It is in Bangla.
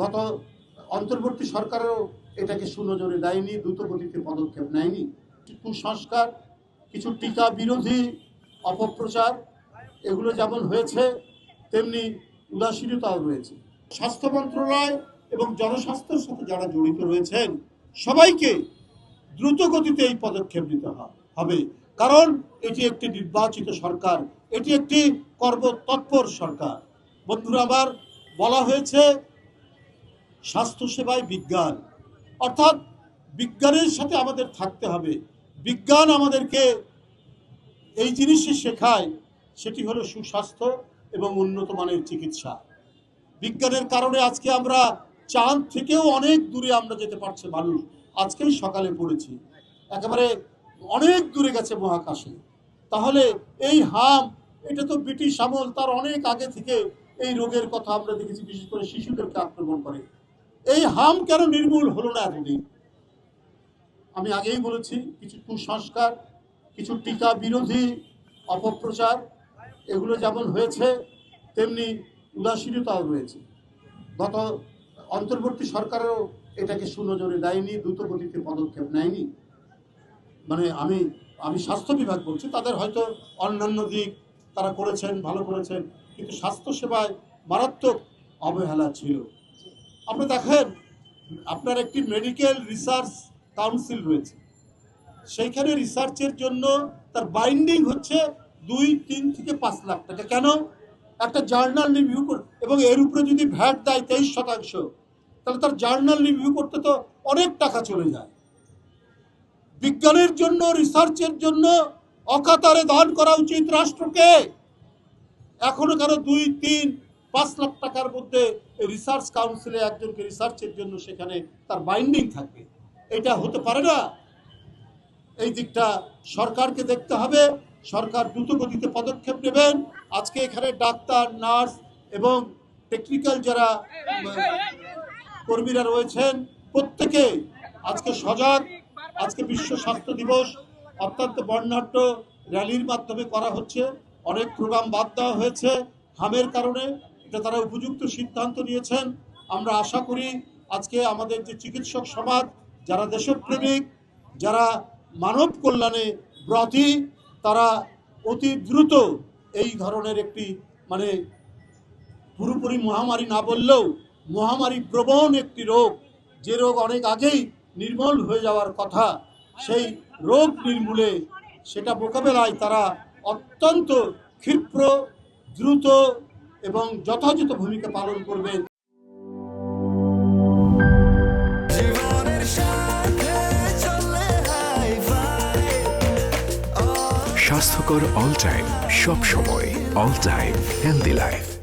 গত অন্তর্বর্তী সরকারও এটাকে সুনজরে দেয়নি, দ্রুত গতিতে পদক্ষেপ নেয়নি। কুসংস্কার, কিছু টিকা বিরোধী অপপ্রচার, এগুলো যেমন হয়েছে তেমনি উদাসীনতাও রয়েছে। স্বাস্থ্য মন্ত্রণালয় এবং জনস্বাস্থ্যের সাথে যারা জড়িত রয়েছেন সবাইকে দ্রুত গতিতে এই পদক্ষেপ নিতে হবে, কারণ এটি একটি নির্বাচিত সরকার, এটি একটি কর্মতৎপর সরকার। বন্ধুরা আমার, বলা হয়েছে স্বাস্থ্যসেবায় বিজ্ঞান, অর্থাৎ বিজ্ঞানের সাথে আমাদের থাকতে হবে। বিজ্ঞান আমাদেরকে এই জিনিসই শেখায়, সেটি হলো সুস্বাস্থ্য এবং উন্নত মানের চিকিৎসা। বিজ্ঞানের কারণে আজকে আমরা চাঁদ থেকেও অনেক দূরে আমরা যেতে পারছি। মানুষ আজকেই সকালে পড়েছি একেবারে অনেক দূরে গেছে মহাকাশে। তাহলে এই হাম, এটা তো ব্রিটিশ আমল, তার অনেক আগে থেকে এই রোগের কথা আমরা দেখেছি, বিশেষ করে শিশুদেরকে আক্রমণ করে। এই হাম কেন নির্মূল হলো না এতদিন? আমি আগেই বলেছি, কিছু কুসংস্কার, কিছু টিকা বিরোধী অপপ্রচার, এগুলো যেমন হয়েছে তেমনি উদাসীনতাও রয়েছে। গত অন্তর্বর্তী সরকারও এটাকে সুনজরে দেয়নি, দ্রুত গতিতে পদক্ষেপ নেয়নি। মানে আমি স্বাস্থ্য বিভাগ বলছি, তাদের হয়তো অন্যান্য দিক তারা করেছেন, ভালো করেছেন, কিন্তু স্বাস্থ্যসেবায় মারাত্মক অবহেলা ছিল। আপনি দেখেন, আপনার একটি মেডিকেল রিসার্চ কাউন্সিল রয়েছে, সেইখানে রিসার্চের জন্য তার বাইন্ডিং হচ্ছে 2, 3 থেকে 5 লাখ টাকা। কেন? একটা জার্নাল রিভিউ এবং এর উপরে যদি ভ্যাট দেয় 23%, তাহলে তার জার্নাল রিভিউ করতে তো অনেক টাকা চলে যায়। বিজ্ঞানের জন্য, রিসার্চের জন্য অকাতরে দান করা উচিত রাষ্ট্রকে। এখনো কেন 2, 3, 5 লাখ টাকার মধ্যে রিসার্চ কাউন্সিলে একজনকে রিসার্চের জন্য সেখানে তার বাইন্ডিং থাকবে? এটা হতে পারে না। এই দিকটা সরকারকে দেখতে হবে। সরকার দ্রুত গতিতে পদক্ষেপ নেবেন। আজকে এখানে ডাক্তার, নার্স এবং টেকনিক্যাল যারা কর্মীরা রয়েছেন প্রত্যেকে আজকে সজাগ। আজকে বিশ্ব স্বাস্থ্য দিবস অত্যন্ত বর্ণাঢ্য র্যালির মাধ্যমে করা হচ্ছে। অনেক প্রোগ্রাম বাদ দেওয়া হয়েছে হামের কারণে, এটা তারা উপযুক্ত সিদ্ধান্ত নিয়েছেন। আমরা আশা করি আজকে আমাদের যে চিকিৎসক সমাজ, যারা দেশপ্রেমিক, যারা মানব কল্যাণে ব্রতী, তারা অতি দ্রুত এই ধরনের একটি পুরোপুরি মহামারী না বললেও মহামারী প্রবণ একটি রোগ, যে রোগ অনেক আগেই নির্মূল হয়ে যাওয়ার কথা, সেই রোগ নির্মূলে সেটা মোকাবেলায় তারা অত্যন্ত ক্ষিপ্র, দ্রুত এবং যথাযথ ভূমিকা পালন করবেন। স্বাস্থ্যকর অল টাইম, সব সময় অল টাইম হেলদি লাইফ।